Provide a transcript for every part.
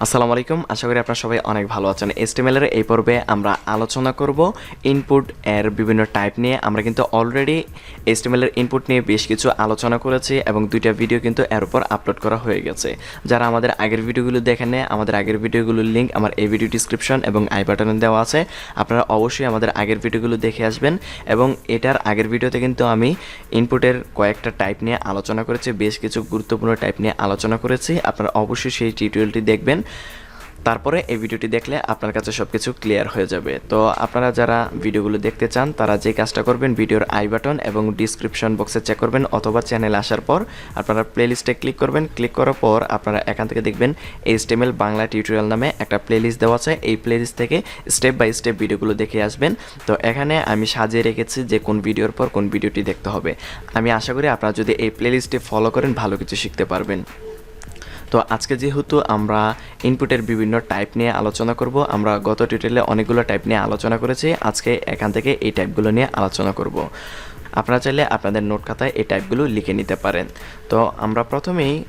আসসালামু আলাইকুম, আশা করি আপনারা সবাই অনেক ভালো আছেন। HTML এর এই পর্বে আমরা আলোচনা করব ইনপুট এর বিভিন্ন টাইপ নিয়ে। আমরা কিন্তু অলরেডি HTML এর ইনপুট নিয়ে বেশ কিছু আলোচনা করেছি এবং দুইটা ভিডিও কিন্তু এর উপর আপলোড করা হয়ে গেছে। যারা আমাদের আগের ভিডিওগুলো দেখেন না, আমাদের আগের ভিডিওগুলোর লিঙ্ক আমার এই ভিডিও ডিসক্রিপশন এবং আই বাটনে দেওয়া আছে। আপনারা অবশ্যই আমাদের আগের ভিডিওগুলো দেখে আসবেন। এবং এটার আগের ভিডিওতে কিন্তু আমি ইনপুটের কয়েকটা টাইপ নিয়ে আলোচনা করেছি, বেশ কিছু গুরুত্বপূর্ণ টাইপ নিয়ে আলোচনা করেছি। আপনারা অবশ্যই সেই টিউটোরিয়ালটি দেখবেন, তারপরে এই ভিডিওটি দেখলে আপনার কাছে সব কিছু ক্লিয়ার হয়ে যাবে। তো আপনারা যারা ভিডিওগুলো দেখতে চান তারা যে কাজটা করবেন, ভিডিওর আই বাটন এবং ডিসক্রিপশন বক্সে চেক করবেন, অথবা চ্যানেলে আসার পর আপনারা প্লেলিস্টে ক্লিক করবেন। ক্লিক করার পর আপনারা এখান থেকে দেখবেন HTML বাংলা টিউটোরিয়াল নামে একটা প্লেলিস্ট দেওয়া আছে। এই প্লেলিস্ট থেকে স্টেপ বাই স্টেপ ভিডিওগুলো দেখে আসবেন। তো এখানে আমি সাজিয়ে রেখেছি যে কোন ভিডিওর পর কোন ভিডিওটি দেখতে হবে। আমি আশা করি আপনারা যদি এই প্লেলিস্টে ফলো করেন ভালো কিছু শিখতে পারবেন। তো আজকে যেহেতু আমরা ইনপুটের বিভিন্ন টাইপ নিয়ে আলোচনা করব, আমরা গত টিউটোরিয়ালে অনেকগুলো টাইপ নিয়ে আলোচনা করেছি, আজকে এখান থেকে এই টাইপগুলো নিয়ে আলোচনা করব। আপনারা চাইলে আপনাদের নোট খাতায় এই টাইপগুলো লিখে নিতে পারেন। তো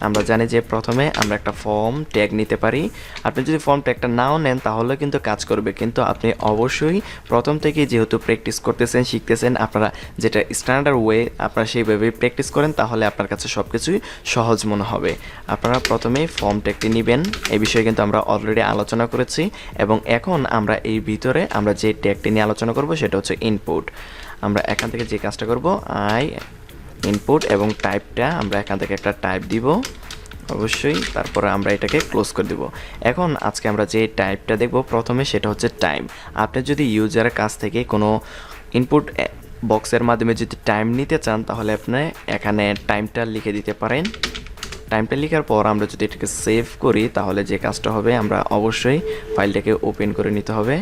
আমরা জানি যে প্রথমে আমরা একটা ফর্ম ট্যাগ নিতে পারি। আপনি যদি ফর্ম ট্যাগটা নাও নেন তাহলে কিন্তু কাজ করবে, কিন্তু আপনি অবশ্যই প্রথম থেকে যেহেতু প্র্যাকটিস করতেছেন, শিখতেছেন, আপনারা যেটা স্ট্যান্ডার্ড ওয়ে আপনারা সেইভাবেই প্র্যাকটিস করেন, তাহলে আপনার কাছে সব কিছুই সহজ মনে হবে। আপনারা প্রথমেই ফর্ম ট্যাগটি নেবেন, এই বিষয়ে কিন্তু আমরা অলরেডি আলোচনা করেছি। এবং এখন আমরা এই ভিতরে আমরা যে ট্যাগটি নিয়ে আলোচনা করব সেটা হচ্ছে ইনপুট। আমরা এখান থেকে যে কাজটা করব, ইনপুট এবং টাইপটা আমরা এখান থেকে একটা টাইপ দিব অবশ্যই, তারপরে আমরা এটাকে ক্লোজ করে দিব। এখন আজকে আমরা যে টাইপটা দেখব প্রথমে সেটা হচ্ছে টাইম। আপনি যদি ইউজারের কাছ থেকে কোনো ইনপুট বক্সের মাধ্যমে যদি টাইম নিতে চান তাহলে আপনি এখানে টাইমটা লিখে দিতে পারেন। টাইমটা লেখার পর আমরা যদি এটাকে সেভ করি তাহলে যে কাজটা হবে, আমরা অবশ্যই ফাইলটাকে ওপেন করে নিতে হবে।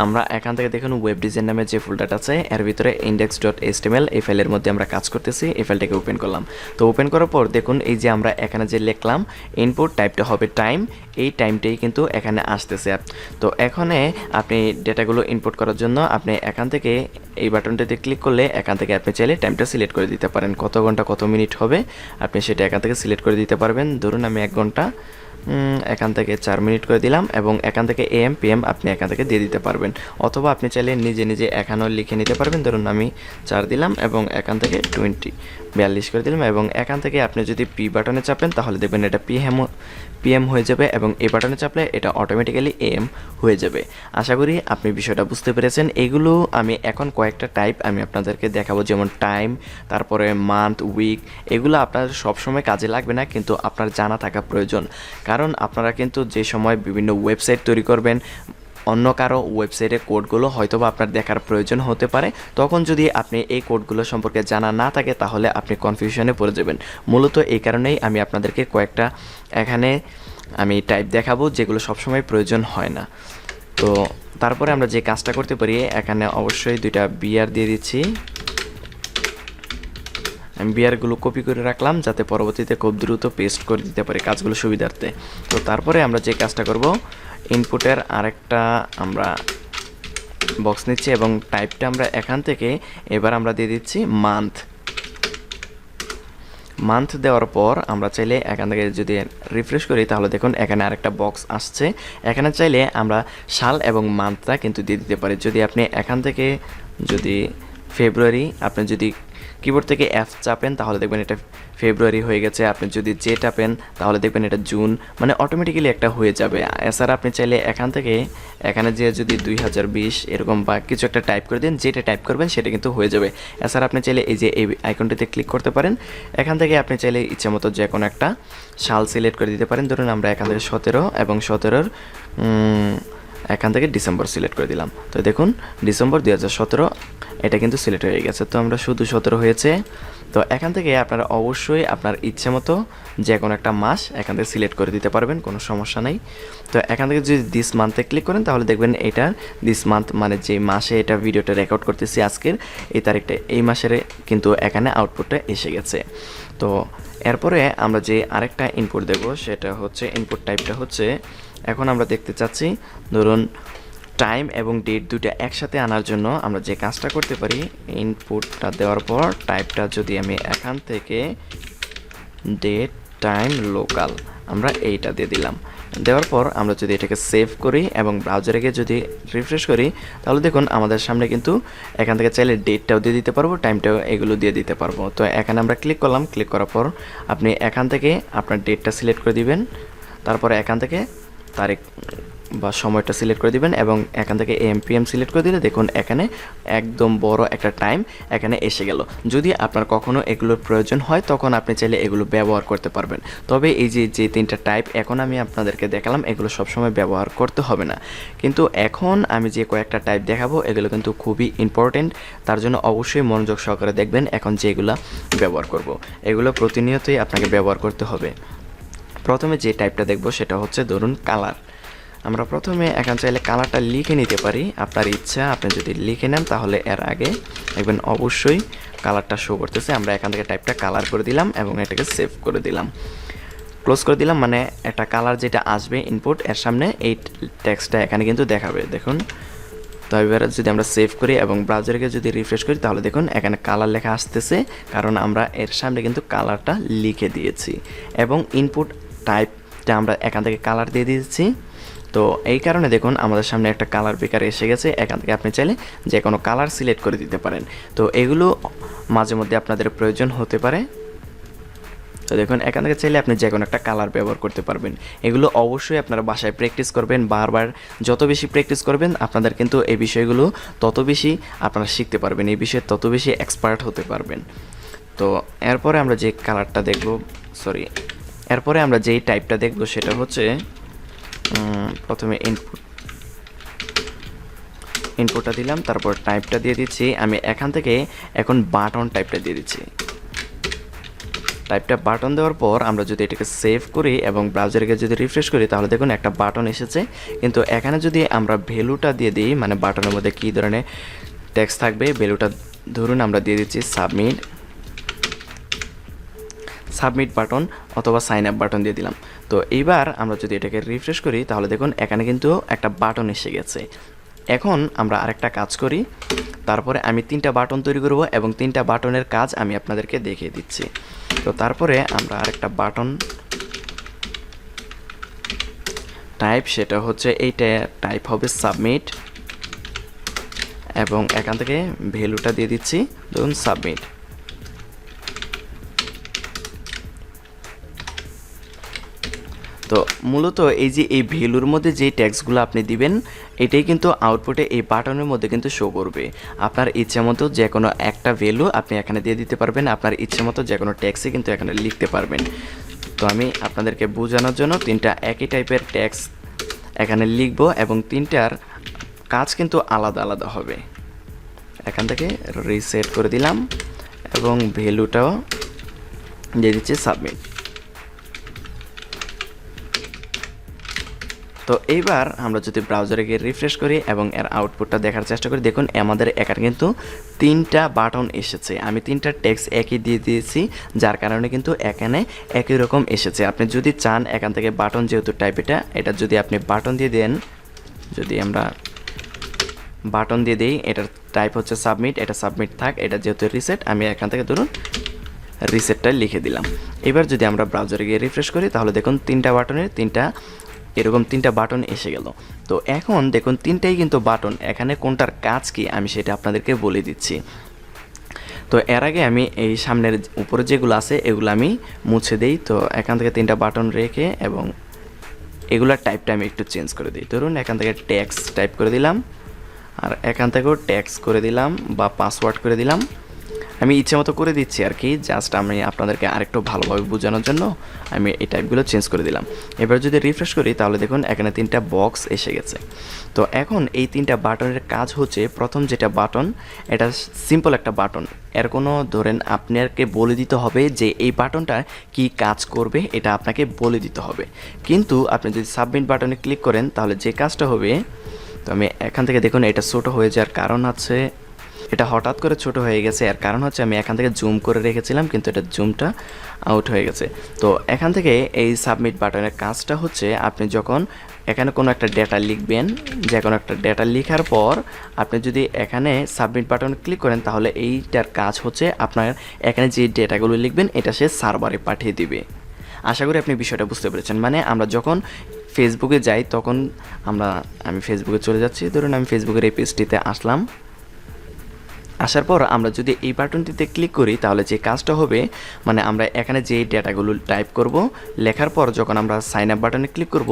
আমরা এখান থেকে দেখুন ওয়েব ডিজাইন নামে যে ফোল্ডারটা আছে এর ভিতরে index.html এই ফাইলের মধ্যে আমরা কাজ করতেছি। এই ফাইলটাকে ওপেন করলাম। তো ওপেন করার পর দেখুন এই যে আমরা এখানে যে লিখলাম ইনপুট টাইপটা হবে টাইম, এই টাইমটাই কিন্তু এখানে আসতেছে। তো এখানে আপনি ডেটাগুলো ইনপুট করার জন্য আপনি এখান থেকে এই বাটনটাতে ক্লিক করলে এখান থেকে আপনি চাইলে টাইমটা সিলেক্ট করে দিতে পারেন, কত ঘন্টা কত মিনিট হবে আপনি সেটা এখান থেকে সিলেক্ট করে দিতে পারবেন। ধরুন আমি 1 ঘন্টা, এখান থেকে 4 মিনিট করে দিলাম এবং এখান থেকে AM PM আপনি এখান থেকে দিয়ে দিতে পারবেন, অথবা আপনি চাইলে নিজে নিজে এখানেও লিখে নিতে পারবেন। ধরুন আমি 4 দিলাম এবং এখান থেকে 42 করে দিলাম এবং এখান থেকে আপনি যদি পি বাটনে চাপেন তাহলে দেখবেন এটা PM হয়ে যাবে এবং এই বাটনে চাপলে এটা অটোমেটিক্যালি AM হয়ে যাবে। আশা করি আপনি বিষয়টা বুঝতে পেরেছেন। এগুলো আমি এখন কয়েকটা টাইপ আমি আপনাদেরকে দেখাবো, যেমন টাইম, তারপরে মান্থ, উইক। এগুলো আপনার সবসময় কাজে লাগবে না, কিন্তু আপনার জানা থাকা প্রয়োজন। কারণ আপনারা কিন্তু যে সময় বিভিন্ন ওয়েবসাইট তৈরি করবেন, অন্য কারো ওয়েবসাইটের কোডগুলো হয়তোবা আপনার দেখার প্রয়োজন হতে পারে, তখন যদি আপনি এই কোডগুলো সম্পর্কে জানা না থাকে তাহলে আপনি কনফিউশনে পড়ে যাবেন। মূলত এই কারণেই আমি আপনাদেরকে কয়েকটা এখানে আমি টাইপ দেখাবো যেগুলো সবসময় প্রয়োজন হয় না। তো তারপরে আমরা যে কাজটা করতে পারি, এখানে অবশ্যই 2টা বিআর দিয়ে দিচ্ছি। আমি বিআরগুলো কপি করে রাখলাম যাতে পরবর্তীতে খুব দ্রুত পেস্ট করে দিতে পারি কাজগুলো সুবিধার্থে। তো তারপরে আমরা যে কাজটা করব, ইনপুটের আরেকটা আমরা বক্স নিচ্ছি এবং টাইপটা আমরা এখান থেকে এবার আমরা দিয়ে দিচ্ছি মান্থ দেওয়ার পর আমরা চাইলে এখান থেকে যদি রিফ্রেশ করি তাহলে দেখুন এখানে আরেকটা বক্স আসছে। এখানে চাইলে আমরা সাল এবং মান্থটা কিন্তু দিয়ে দিতে পারি। যদি আপনি এখান থেকে যদি ফেব্রুয়ারি, আপনি যদি কিবোর্ড থেকে F চাপেন তাহলে দেখবেন এটা ফেব্রুয়ারি হয়ে গেছে। আপনি যদি জে চাপেন তাহলে দেখবেন এটা জুন, মানে অটোমেটিক্যালি একটা হয়ে যাবে। এছাড়া আপনি চাইলে এখান থেকে এখানে যে যদি 2020 এরকম বা কিছু একটা টাইপ করে দিন, যেটা টাইপ করবেন সেটা কিন্তু হয়ে যাবে। এছাড়া আপনি চাইলে এই যে এই আইকনটিতে ক্লিক করতে পারেন। এখান থেকে আপনি চাইলে ইচ্ছে মতো যে কোনো একটা সাল সিলেক্ট করে দিতে পারেন। ধরুন আমরা এখান থেকে 17 এবং 17-র এখান থেকে ডিসেম্বর সিলেক্ট করে দিলাম। তো দেখুন ডিসেম্বর 2017 এটা কিন্তু সিলেক্ট হয়ে গেছে। তো আমরা শুধু 17 হয়েছে। তো এখান থেকে আপনারা অবশ্যই আপনার ইচ্ছে মতো যে কোনো একটা মাস এখান থেকে সিলেক্ট করে দিতে পারবেন, কোনো সমস্যা নেই। তো এখান থেকে যদি দিস মান্থে ক্লিক করেন তাহলে দেখবেন এটা দিস মান্থ মানে যে মাসে এটা ভিডিওটা রেকর্ড করতেছি আজকের এই তারিখটা, এই মাসের কিন্তু এখানে আউটপুটটা এসে গেছে। তো এরপরে আমরা যে আরেকটা ইনপুট দেব সেটা হচ্ছে ইনপুট টাইপটা হচ্ছে, এখন আমরা দেখতে চাচ্ছি ধরুন টাইম এবং ডেট দুটো একসাথে আনার জন্য আমরা যে কাজটা করতে পারি, ইনপুটটা দেওয়ার পর টাইপটা যদি আমি এখান থেকে ডেট টাইম লোকাল আমরা এইটা দিয়ে দিলাম। দেওয়ার পর আমরা যদি এটাকে সেভ করি এবং ব্রাউজারে গিয়ে যদি রিফ্রেশ করি, তাহলে দেখুন আমাদের সামনে কিন্তু এখান থেকে চাইলে ডেটটাও দিয়ে দিতে পারবো, টাইমটাও এগুলো দিয়ে দিতে পারবো। তো এখানে আমরা ক্লিক করলাম, ক্লিক করার পর আপনি এখান থেকে আপনার ডেটটা সিলেক্ট করে দিবেন, তারপরে এখান থেকে তারিখ বা সময়টা সিলেক্ট করে দিবেন এবং এখান থেকে এমপিএম সিলেক্ট করে দিলে দেখুন এখানে একদম বড় একটা টাইম এখানে এসে গেল। যদি আপনার কখনো এগুলোর প্রয়োজন হয় তখন আপনি চাইলে এগুলো ব্যবহার করতে পারবেন। তবে এই যে তিনটা টাইপ এখন আমি আপনাদেরকে দেখালাম, এগুলো সবসময় ব্যবহার করতে হবে না, কিন্তু এখন আমি যে কয়েকটা টাইপ দেখাবো এগুলো কিন্তু খুবই ইম্পর্টেন্ট, তার জন্য অবশ্যই মনোযোগ সহকারে দেখবেন। এখন যেগুলো ব্যবহার করব এগুলো প্রতিনিয়তই আপনাকে ব্যবহার করতে হবে। প্রথমে যে টাইপটা দেখব সেটা হচ্ছে ধরুন কালার। আমরা প্রথমে এখন চাইলে কালারটা লিখে নিতে পারি, আপনার ইচ্ছা, আপনি যদি লিখে নেন তাহলে এর আগে দেখবেন অবশ্যই কালারটা শো করতেছে। আমরা এখান থেকে টাইপটা কালার করে দিলাম এবং এটাকে সেভ করে দিলাম, ক্লোজ করে দিলাম। মানে একটা কালার যেটা আসবে ইনপুট এর সামনে এই টেক্সটটা এখানে কিন্তু দেখাবে, দেখুন। তো এবার যদি আমরা সেভ করি এবং ব্রাউজারকে যদি রিফ্রেশ করি তাহলে দেখুন এখানে কালার লেখা আসতেছে, কারণ আমরা এর সামনে কিন্তু কালারটা লিখে দিয়েছি এবং ইনপুট টাইপটা আমরা এখান থেকে কালার দিয়ে দিয়েছি। তো এই কারণে দেখুন আমাদের সামনে একটা কালার পিকার এসে গেছে, এখান থেকে আপনি চাইলে যে কোনো কালার সিলেক্ট করে দিতে পারেন। তো এগুলো মাঝে মধ্যে আপনাদের প্রয়োজন হতে পারে। তো দেখুন এখান থেকে চাইলে আপনি যে কোনো একটা কালার ব্যবহার করতে পারবেন। এগুলো অবশ্যই আপনারা বাসায় প্র্যাকটিস করবেন, বারবার যত বেশি প্র্যাকটিস করবেন আপনাদের কিন্তু এই বিষয়গুলো তত বেশি আপনারা শিখতে পারবেন, এই বিষয়ে তত বেশি এক্সপার্ট হতে পারবেন। তো এরপরে আমরা যে কালারটা দেখব, এরপরে আমরা যেই টাইপটা দেখব সেটা হচ্ছে প্রথমে ইনপুটটা দিলাম, তারপর টাইপটা দিয়ে দিচ্ছি। আমি এখান থেকে এখন বাটন টাইপটা দিয়ে দিচ্ছি। টাইপটা বাটন দেওয়ার পর আমরা যদি এটাকে সেভ করি এবং ব্রাউজারকে যদি রিফ্রেশ করি তাহলে দেখুন একটা বাটন এসেছে, কিন্তু এখানে যদি আমরা ভ্যালুটা দিয়ে দিই, মানে বাটনের মধ্যে কী ধরনের টেক্সট থাকবে, ভ্যালুটা ধরুন আমরা দিয়ে দিচ্ছি সাবমিট বাটন অথবা সাইন আপ বাটন দিয়ে দিলাম। তো এইবার আমরা যদি এটাকে রিফ্রেশ করি তাহলে দেখুন এখানে কিন্তু একটা বাটন এসে গেছে। এখন আমরা আরেকটা কাজ করি, তারপরে আমি 3টা বাটন তৈরি করব এবং 3টা বাটনের কাজ আমি আপনাদেরকে দেখিয়ে দিচ্ছি। তো তারপরে আমরা আরেকটা বাটন টাইপ, সেটা হচ্ছে এইটা টাইপ হবে সাবমিট এবং এখান থেকে ভ্যালুটা দিয়ে দিচ্ছি ধরুন সাবমিট। তো মূলত এই যে এই ভ্যালুর মধ্যে যে ট্যাক্সগুলো আপনি দিবেন এটাই কিন্তু আউটপুটে এই বাটনের মধ্যে কিন্তু শো করবে। আপনার ইচ্ছে মতো যে কোনো একটা ভ্যালু আপনি এখানে দিয়ে দিতে পারবেন, আপনার ইচ্ছে মতো যে কোনো ট্যাক্সই কিন্তু এখানে লিখতে পারবেন। তো আমি আপনাদেরকে বোঝানোর জন্য 3টা একই টাইপের ট্যাক্স এখানে লিখব এবং 3টার কাজ কিন্তু আলাদা আলাদা হবে। এখান থেকে রিসেট করে দিলাম এবং ভ্যালুটাও দিয়ে দিচ্ছি সাবমিট। তো এইবার আমরা যদি ব্রাউজারে গিয়ে রিফ্রেশ করি এবং এর আউটপুটটা দেখার চেষ্টা করি, দেখুন আমাদের এখানে কিন্তু 3টা বাটন এসেছে। আমি 3টা টেক্সট একই দিয়ে দিয়েছি, যার কারণে কিন্তু এখানে একই রকম এসেছে। আপনি যদি চান এখান থেকে বাটন, যেহেতু টাইপ এটা যদি আপনি বাটন দিয়ে দেন, যদি আমরা বাটন দিয়ে দিই, এটার টাইপ হচ্ছে সাবমিট, এটা সাবমিট থাক, এটা যেহেতু রিসেট, আমি এখান থেকে ধরুন রিসেটটা লিখে দিলাম। এবার যদি আমরা ব্রাউজারে গিয়ে রিফ্রেশ করি তাহলে দেখুন 3টা বাটনের এরকম 3টা বাটন এসে গেল। তো এখন দেখুন 3টাই কিন্তু বাটন, এখানে কোনটার কাজ কি আমি সেটা আপনাদেরকে বলে দিচ্ছি। তো এর আগে আমি এই সামনের উপরে যেগুলো আছে এগুলো আমি মুছে দিই। তো এখান থেকে 3টা বাটন রেখে এবং এগুলার টাইপটা আমি একটু চেঞ্জ করে দিই। ধরুন এখান থেকে টেক্সট টাইপ করে দিলাম আর এখান থেকেও টেক্সট করে দিলাম বা পাসওয়ার্ড করে দিলাম। আমি ইচ্ছে মতো করে দিচ্ছি আর কি, জাস্ট আমি আপনাদেরকে আরেকটু ভালোভাবে বোঝানোর জন্য আমি এই টাইপগুলো চেঞ্জ করে দিলাম। এবার যদি রিফ্রেশ করি তাহলে দেখুন এখানে 3টা বক্স এসে গেছে। তো এখন এই 3টা বাটনের কাজ হচ্ছে, প্রথম যেটা বাটন এটা সিম্পল একটা বাটন, এর কোনো ধরেন আপনাকে বলে দিতে হবে যে এই বাটনটা কি কাজ করবে, এটা আপনাকে বলে দিতে হবে। কিন্তু আপনি যদি সাবমিট বাটনে ক্লিক করেন তাহলে যে কাজটা হবে, তো আমি এখান থেকে দেখুন এটা ছোটো হয়ে যাওয়ার কারণ আছে, এটা হঠাৎ করে ছোট হয়ে গেছে, এর কারণ হচ্ছে আমি এখান থেকে জুম করে রেখেছিলাম কিন্তু এটা জুমটা আউট হয়ে গেছে। তো এখান থেকে এই সাবমিট বাটনের কাজটা হচ্ছে, আপনি যখন এখানে কোনো একটা ডেটা লিখবেন, যে কোনো একটা ডেটা লেখার পর আপনি যদি এখানে সাবমিট বাটন ক্লিক করেন তাহলে এইটার কাজ হচ্ছে আপনার এখানে যে ডেটাগুলো লিখবেন এটা সে সার্ভারে পাঠিয়ে দিবে। আশা করি আপনি বিষয়টা বুঝতে পেরেছেন। মানে আমরা যখন ফেসবুকে যাই তখন আমি ফেসবুকে চলে যাচ্ছি। ধরুন আমি ফেসবুকের এই পেজটিতে আসলাম। আসার পর আমরা যদি এই বাটনটিতে ক্লিক করি তাহলে যে কাজটা হবে, মানে আমরা এখানে যে ডেটাগুলো টাইপ করব, লেখার পর যখন আমরা সাইন আপ বাটনে ক্লিক করব,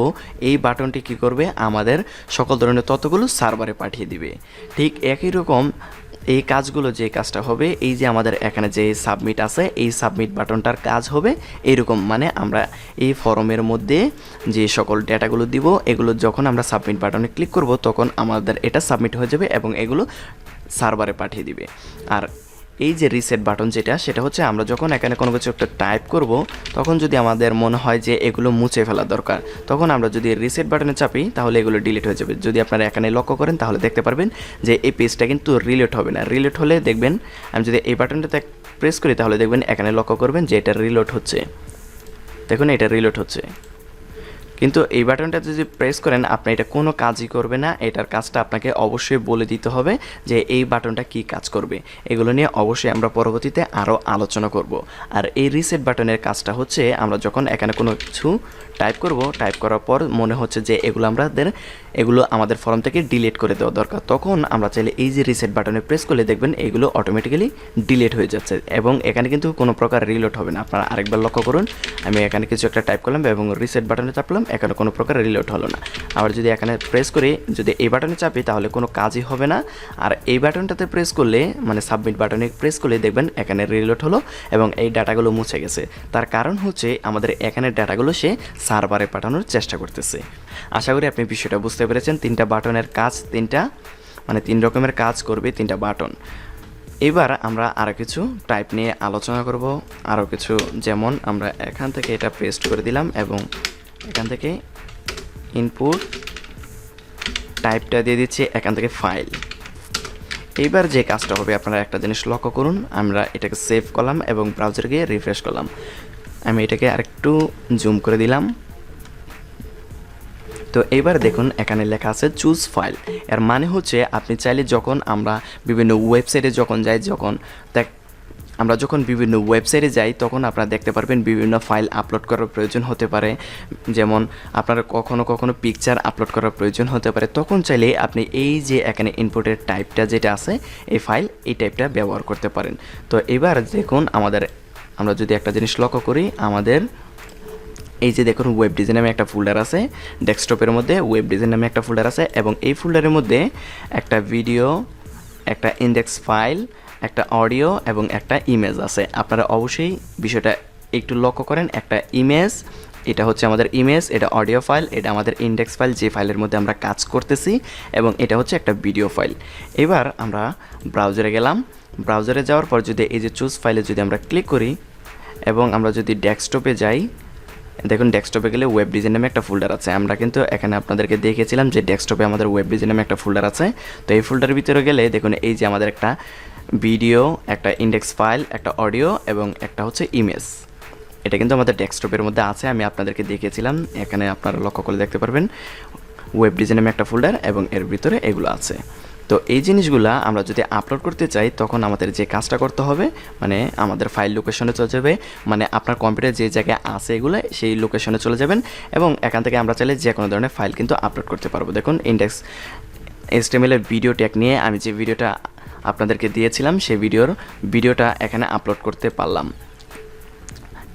এই বাটনটি কী করবে, আমাদের সকল ধরনের তথ্যগুলো সার্ভারে পাঠিয়ে দিবে। ঠিক একই রকম এই কাজগুলো, যে কাজটা হবে, এই যে আমাদের এখানে যে সাবমিট আছে, এই সাবমিট বাটনটার কাজ হবে এইরকম, মানে আমরা এই ফর্মের মধ্যে যে সকল ডেটাগুলো দিব, এগুলো যখন আমরা সাবমিট বাটনে ক্লিক করব তখন আমাদের এটা সাবমিট হয়ে যাবে এবং এগুলো সার্ভারে পাঠিয়ে দিবে। আর এই যে রিসেট বাটন সেটা হচ্ছে আমরা যখন এখানে কোনো কিছু একটা টাইপ করব তখন যদি আমাদের মনে হয় যে এগুলো মুছে ফেলা দরকার, তখন আমরা যদি রিসেট বাটনে চাপি তাহলে এগুলো ডিলিট হয়ে যাবে। যদি আপনারা এখানে লক্ষ্য করেন তাহলে দেখতে পারবেন যে এই পেজটা কিন্তু রিলোড হবে না। রিলোড হলে দেখবেন, আমি যদি এই বাটনটাতে প্রেস করি তাহলে দেখবেন এখানে লক্ষ্য করবেন যে এটা রিলোড হচ্ছে। দেখুন এটা রিলোড হচ্ছে, কিন্তু এই বাটনটা যদি প্রেস করেন আপনি এটা কোনো কাজই করবে না। এটার কাজটা আপনাকে অবশ্যই বলে দিতে হবে যে এই বাটনটা কি কাজ করবে। এগুলো নিয়ে অবশ্যই আমরা পরবর্তীতে আরও আলোচনা করব। আর এই রিসেট বাটনের কাজটা হচ্ছে আমরা যখন এখানে কোনো কিছু টাইপ করব, টাইপ করার পর মনে হচ্ছে যে এগুলো আমাদের ফর্ম থেকে ডিলিট করে দেওয়া দরকার, তখন আমরা চাইলে এই যে রিসেট বাটনে প্রেস করলে দেখবেন এগুলো অটোমেটিক্যালি ডিলিট হয়ে যাচ্ছে এবং এখানে কিন্তু কোনো প্রকার রিলোড হবে না। আপনারা আরেকবার লক্ষ্য করুন, আমি এখানে কিছু একটা টাইপ করলাম এবং রিসেট বাটনে চাপলাম, এখানে কোনো প্রকার রিলোড হলো না। আবার যদি এখানে প্রেস করি, যদি এই বাটনে চাপি তাহলে কোনো কাজই হবে না। আর এই বাটনটাতে প্রেস করলে, মানে সাবমিট বাটনে প্রেস করলে দেখবেন এখানে রিলোড হলো এবং এই ডাটাগুলো মুছে গেছে। তার কারণ হচ্ছে আমাদের এখানে ডাটাগুলো সে সার্ভারে পাঠানোর চেষ্টা করতেছে। আশা করি আপনি বিষয়টা বুঝতে পেরেছেন। তিনটা বাটনের কাজ, তিন রকমের কাজ করবে তিনটা বাটন। এবার আমরা আরও কিছু টাইপ নিয়ে আলোচনা করব। আরও কিছু, যেমন আমরা এখান থেকে এটা পেস্ট করে দিলাম এবং এখান থেকে ইনপুট টাইপটা দিয়ে দিচ্ছি, এখান থেকে ফাইল। এইবার যে কাজটা হবে, আপনারা একটা জিনিস লক্ষ্য করুন, আমরা এটাকে সেভ করলাম এবং ব্রাউজারে গিয়ে রিফ্রেশ করলাম। আমি এটাকে আরেকটু জুম করে দিলাম। তো এইবার দেখুন এখানে লেখা আছে চুজ ফাইল। এর মানে হচ্ছে আপনি চাইলে যখন আমরা বিভিন্ন ওয়েবসাইটে বিভিন্ন ওয়েবসাইটে যাই তখন আপনারা দেখতে পারবেন বিভিন্ন ফাইল আপলোড করার প্রয়োজন হতে পারে। যেমন আপনারা কখনো পিকচার আপলোড করার প্রয়োজন হতে পারে, তখন চাইলে আপনি এই যে এখানে ইনপুটের টাইপটা যেটা আছে, এই টাইপটা ব্যবহার করতে পারেন। তো এবার দেখুন আমরা যদি একটা জিনিস লক্ষ্য করি, আমাদের এই যে দেখুন ওয়েব ডিজাইন নামে একটা ফোল্ডার আছে, ডেস্কটপের মধ্যে ওয়েব ডিজাইন নামে একটা ফোল্ডার আছে এবং এই ফোল্ডারের মধ্যে একটা ভিডিও, একটা ইন্ডেক্স ফাইল, একটা অডিও এবং একটা ইমেজ আছে। আপনারা অবশ্যই বিষয়টা একটু লক্ষ্য করেন। একটা ইমেজ, এটা হচ্ছে আমাদের ইমেজ, এটা অডিও ফাইল, এটা আমাদের ইন্ডেক্স ফাইল যে ফাইলের মধ্যে আমরা কাজ করতেছি, এবং এটা হচ্ছে একটা ভিডিও ফাইল। এবার আমরা ব্রাউজারে গেলাম। ব্রাউজারে যাওয়ার পর যদি এই যে চুজ ফাইলে যদি আমরা ক্লিক করি এবং আমরা যদি ডেস্কটপে যাই, দেখুন ডেস্কটপে গেলে ওয়েব ডিজাইন নামে একটা ফোল্ডার আছে। আমরা কিন্তু এখানে আপনাদেরকে দেখিয়েছিলাম যে ডেস্কটপে আমাদের ওয়েব ডিজাইন নামে একটা ফোল্ডার আছে। তো এই ফোল্ডারের ভিতরে গেলে দেখুন এই যে আমাদের একটা ভিডিও, একটা ইন্ডেক্স ফাইল, একটা অডিও এবং একটা হচ্ছে ইমেজ, এটা কিন্তু আমাদের ডেস্কটপের মধ্যে আছে। আমি আপনাদেরকে দেখিয়েছিলাম, এখানে আপনারা লক্ষ্য করে দেখতে পারবেন ওয়েব ডিজাইন নামে একটা ফোল্ডার এবং এর ভিতরে এগুলো আছে। তো এই জিনিসগুলো আমরা যদি আপলোড করতে চাই তখন আমাদের যে কাজটা করতে হবে, মানে আমাদের ফাইল লোকেশনে চলে যাবে, মানে আপনার কম্পিউটার যে জায়গায় আছে এগুলো সেই লোকেশনে চলে যাবেন এবং এখান থেকে আমরা চাইলে যে কোনো ধরনের ফাইল কিন্তু আপলোড করতে পারবো। দেখুন ইন্ডেক্স HTML এর ভিডিও ট্যাগ নিয়ে আমি যে ভিডিওটা আপনাদেরকে দিয়েছিলাম সেই ভিডিওটা এখানে আপলোড করতে পারলাম।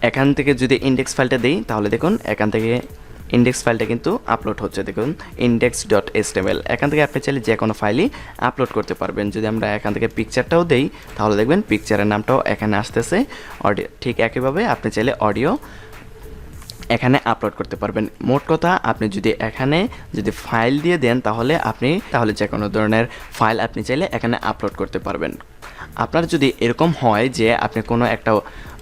এখান থেকে যদি ইন্ডেক্স ফাইলটা দিই তাহলে দেখুন এখান থেকে ইন্ডেক্স ফাইলটা কিন্তু আপলোড হচ্ছে। দেখুন index.html, এখান থেকে আপনি চাইলে যে কোনো ফাইলই আপলোড করতে পারবেন। যদি আমরা এখান থেকে পিকচারটাও দেই তাহলে দেখবেন পিকচারের নামটাও এখানে আসতেছে। অডিও ঠিক একইভাবে আপনি চাইলে অডিও এখানে আপলোড করতে পারবেন। মোট কথা, আপনি যদি ফাইল দিয়ে দেন তাহলে যে কোনো ধরনের ফাইল আপনি চাইলে এখানে আপলোড করতে পারবেন। আপনার যদি এরকম হয় যে আপনি কোনো একটা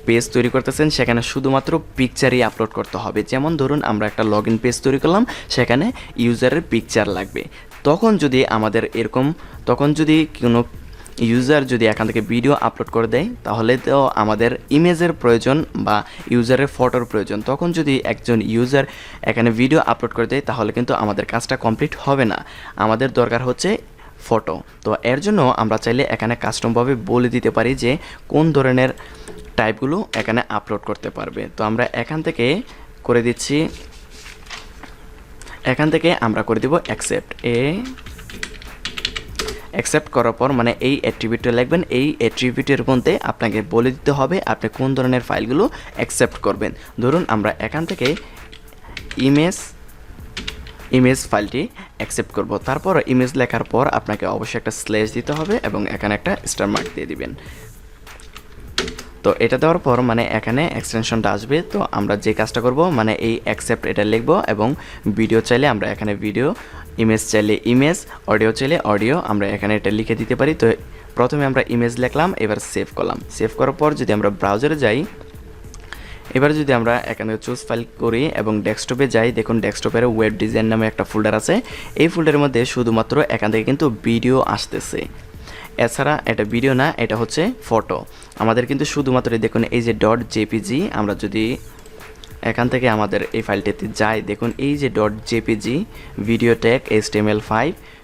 পেজ তৈরি করতেছেন, সেখানে শুধুমাত্র পিকচারই আপলোড করতে হবে, যেমন ধরুন আমরা একটা লগইন পেজ তৈরি করলাম, সেখানে ইউজারের পিকচার লাগবে, তখন যদি কোনো ইউজার যদি এখান থেকে ভিডিও আপলোড করে দেয় তাহলে তো আমাদের ইমেজের প্রয়োজন বা ইউজারের ফটোর প্রয়োজন। তখন যদি একজন ইউজার এখানে ভিডিও আপলোড করে দেয় তাহলে কিন্তু আমাদের কাজটা কমপ্লিট হবে না। আমাদের দরকার হচ্ছে ফটো। তো এর জন্য আমরা চাইলে এখানে কাস্টমভাবে বলে দিতে পারি যে কোন ধরনের টাইপগুলো এখানে আপলোড করতে পারবে। তো আমরা এখান থেকে করে দিচ্ছি এখান থেকে আমরা করে দিব অ্যাকসেপ্ট। অ্যাকসেপ্ট করার পর মানে এই অ্যাট্রিবিউটটা লিখবেন। এই অ্যাট্রিবিউটের মধ্যে আপনাকে বলে দিতে হবে আপনি কোন ধরনের ফাইলগুলো অ্যাকসেপ্ট করবেন। ধরুন আমরা এখান থেকে ইমেজ ফাইলটি অ্যাকসেপ্ট করব। তারপর ইমেজ লেখার পর আপনাকে অবশ্যই একটা স্ল্যাশ দিতে হবে এবং এখানে একটা স্টার মার্ক দিয়ে দিবেন। তো এটা দেওয়ার পর মানে এখানে এক্সটেনশনটা আসবে। তো আমরা যে কাজটা করব মানে এই অ্যাকসেপ্ট এটা লিখব এবং ভিডিও চাইলে আমরা এখানে ভিডিও, ইমেজ চাইলে ইমেজ, অডিও চাইলে অডিও আমরা এখানে এটা লিখে দিতে পারি। তো প্রথমে আমরা ইমেজ লিখলাম, এবার সেভ করলাম। সেভ করার পর যদি আমরা ব্রাউজারে যাই, এবার যদি আমরা এখানে চুজ ফাইল করি এবং ডেস্কটপে যাই, দেখুন ডেস্কটপের ওয়েব ডিজাইন নামে একটা ফোল্ডার আছে। এই ফোল্ডারের মধ্যে শুধুমাত্র এখান থেকে কিন্তু ভিডিও আসতেছে, এছাড়া এটা ভিডিও না, এটা হচ্ছে ফটো। আমাদের কিন্তু শুধুমাত্র দেখুন এই যে .jpg, আমরা যদি এখান থেকে আমাদের এই ফাইলটিতে যাই, দেখুন এই যে .jpg video tag HTML5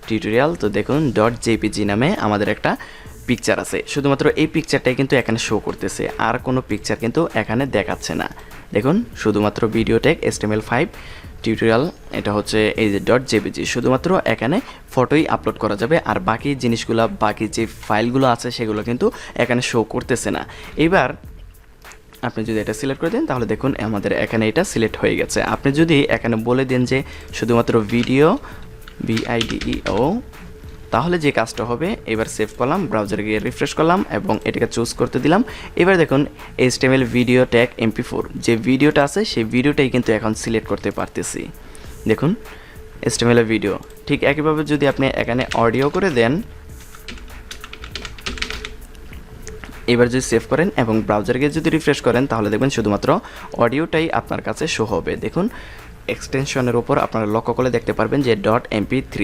tutorial. তো দেখুন .jpg নামে আমাদের একটা পিকচার আছে, শুধুমাত্র এই পিকচারটাই কিন্তু এখানে শো করতেছে, আর কোনো পিকচার কিন্তু এখানে দেখাচ্ছে না। দেখুন শুধুমাত্র ভিডিও ট্যাগ HTML5 টিউটোরিয়াল, এটা হচ্ছে এই যে .jpg, শুধুমাত্র এখানে ফটোই আপলোড করা যাবে, আর বাকি জিনিসগুলো, বাকি যে ফাইলগুলো আছে সেগুলো কিন্তু এখানে শো করতেছে না। এবার আপনি যদি এটা সিলেক্ট করে দেন তাহলে দেখুন আমাদের এখানে এটা সিলেক্ট হয়ে গেছে। আপনি যদি এখানে বলে দেন যে শুধুমাত্র ভিডিও VIDEO, তাহলে যে কাজটা হবে, এবার সেভ করলাম, ব্রাউজারে গিয়ে রিফ্রেশ করলাম এবং এটাকে চুজ করতে দিলাম। এবার দেখুন HTML ভিডিও ট্যাগ MP4 যে ভিডিওটা আছে সেই ভিডিওটাই কিন্তু এখন সিলেক্ট করতে পারতেছি। দেখুন HTML ভিডিও। ঠিক একইভাবে যদি আপনি এখানে অডিও করে দেন, এবার যদি সেভ করেন এবং ব্রাউজারে গিয়ে যদি রিফ্রেশ করেন তাহলে দেখবেন শুধুমাত্র অডিওটাই আপনার কাছে শো হবে। দেখুন এক্সটেনশনের উপর আপনারা লক্ষ্য করলে দেখতে পারবেন যে .mp3।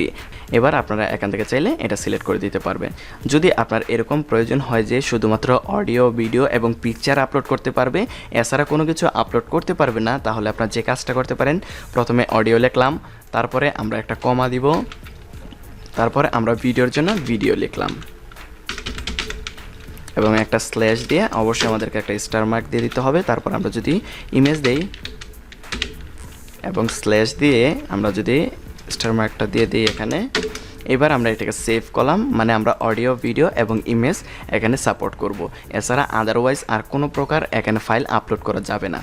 এবার আপনারা এখান থেকে চাইলে এটা সিলেক্ট করে দিতে পারবেন। যদি আপনার এরকম প্রয়োজন হয় যে শুধুমাত্র অডিও, ভিডিও এবং পিকচার আপলোড করতে পারবে, এছাড়া কোনো কিছু আপলোড করতে পারবে না, তাহলে আপনার যে কাজটা করতে পারেন, প্রথমে অডিও লিখলাম, তারপরে আমরা একটা কমা দিব, তারপরে আমরা ভিডিওর জন্য ভিডিও লিখলাম এবং একটা স্ল্যাশ দিয়ে অবশ্যই আমাদেরকে একটা স্টার মার্ক দিয়ে দিতে হবে। তারপর আমরা যদি ইমেজ দেই এবং স্ল্যাশ দিয়ে আমরা যদি স্টার মার্কটা দিয়ে দিই এখানে, এবার আমরা এটাকে সেভ করলাম, মানে আমরা অডিও, ভিডিও এবং ইমেজ এখানে সাপোর্ট করব, এছাড়া আদারওয়াইজ আর কোনো প্রকার এখানে ফাইল আপলোড করা যাবে না।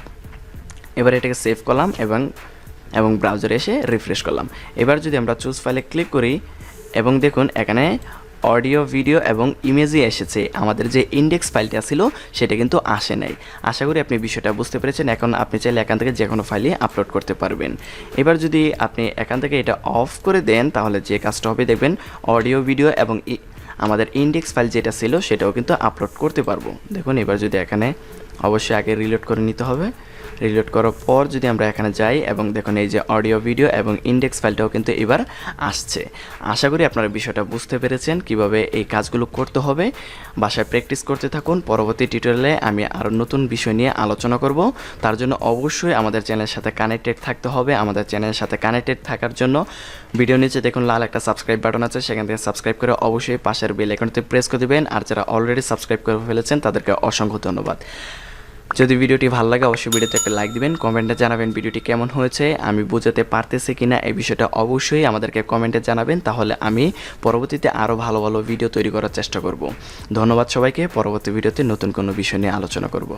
এবার এটাকে সেভ করলাম এবং ব্রাউজারে এসে রিফ্রেশ করলাম। এবার যদি আমরা চুজ ফাইলে ক্লিক করি এবং দেখুন এখানে অডিও, ভিডিও এবং ইমেজই এসেছে, আমাদের যে ইন্ডেক্স ফাইলটা ছিল সেটা কিন্তু আসে নাই। আশা করি আপনি বিষয়টা বুঝতে পেরেছেন। এখন আপনি চাইলে এখান থেকে যে কোনো ফাইলই আপলোড করতে পারবেন। এবার যদি আপনি এখান থেকে এটা অফ করে দেন তাহলে যে কাজটা হবে দেখবেন অডিও, ভিডিও এবং আমাদের ইন্ডেক্স ফাইল যেটা ছিল সেটাও কিন্তু আপলোড করতে পারবো। দেখুন এবার যদি এখানে অবশ্যই আগে রিলোড করে নিতে হবে। রিলোড করার পর যদি আমরা এখানে যাই এবং দেখুন এই যে অডিও, ভিডিও এবং ইন্ডেক্স ফাইলটাও কিন্তু এবার আসছে। আশা করি আপনারা বিষয়টা বুঝতে পেরেছেন কিভাবে এই কাজগুলো করতে হবে। বাসায় প্র্যাকটিস করতে থাকুন। পরবর্তী টিউটোরিয়ালে আমি আরও নতুন বিষয় নিয়ে আলোচনা করব। তার জন্য অবশ্যই আমাদের চ্যানেলের সাথে কানেক্টেড থাকতে হবে। আমাদের চ্যানেলের সাথে কানেক্টেড থাকার জন্য ভিডিও নিচে দেখুন লাল একটা সাবস্ক্রাইব বাটন আছে, সেখান থেকে সাবস্ক্রাইব করে অবশ্যই পাশের বেল আইকনটিতে প্রেস করে দেবেন। আর যারা অলরেডি সাবস্ক্রাইব করে ফেলেছেন তাদেরকে অসংখ্য ধন্যবাদ। যদি ভিডিওটি ভালো লাগে অবশ্যই ভিডিওতে একটা লাইক দিবেন, কমেন্টে জানাবেন ভিডিওটি কেমন হয়েছে, আমি বোঝাতে পারতেছি কিনা এই বিষয়টা অবশ্যই আমাদেরকে কমেন্টে জানাবেন, তাহলে আমি পরবর্তীতে আরও ভালো ভালো ভিডিও তৈরি করার চেষ্টা করব। ধন্যবাদ সবাইকে। পরবর্তী ভিডিওতে নতুন কোনো বিষয় নিয়ে আলোচনা করব।